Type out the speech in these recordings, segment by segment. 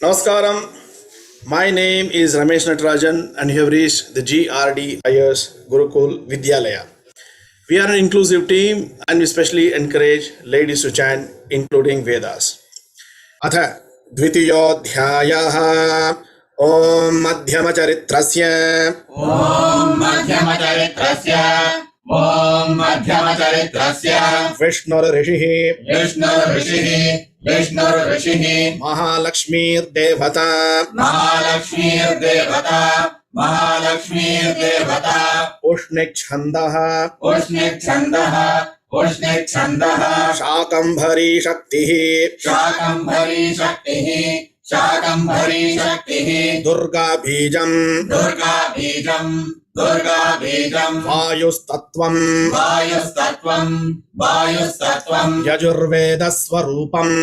Namaskaram. My name is Ramesh Natarajan and you have reached the GRDIS Gurukul Vidyalaya. We are an inclusive team and we specially encourage ladies to chant including Vedas. अथ द्वितीयोऽध्यायः ॐ मध्यमचरित्रस्य विष्णुर्ऋषिः महालक्ष्मीर्देवता उष्णिच्छन्दः शाकम्भरी शक्तिः दुर्गा बीजम् वायुस्तत्त्वम् यजुर्वेदस्वरूपम्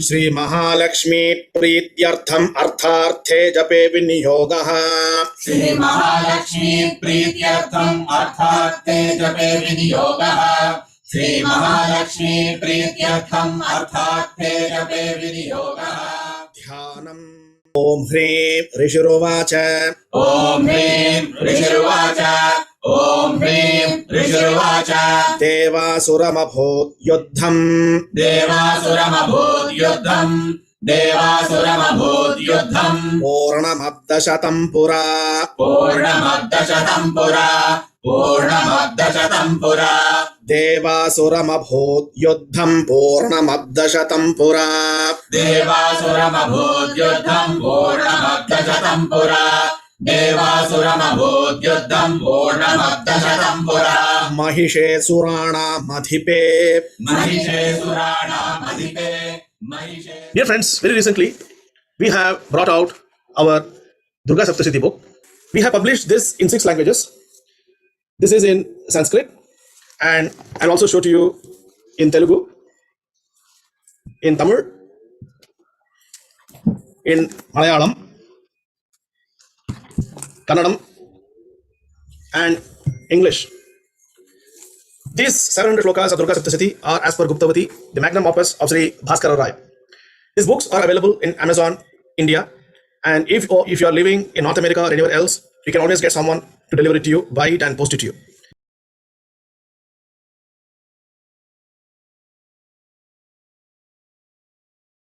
श्री महालक्ष्मी प्रीत्यर्थम् अर्थार्थे जपे विनियोगः ध्यानम् ॐ ह्रीं ऋषिरुवाच देवासुरमभूत् युद्धम् पूर्णमब्दशतं पुरा देवासुरमभूत् युद्धम् पूर्णमब्दशतं पुरा महिषे सुराणामधिपे. Dear friends, very recently we have brought out our Durga Saptashti book. We have published this in 6 languages. This is in Sanskrit and I'll also show to you in Telugu, in Tamil, in Malayalam, Kannadam and English. These 700 shlokas of Durga Saptashti are as per Guptavati, the magnum opus of Sri Bhaskara Rai. These books are available in Amazon, India, and if you are living in North America or anywhere else, you can always get someone to deliver it to you, buy it and post it to you.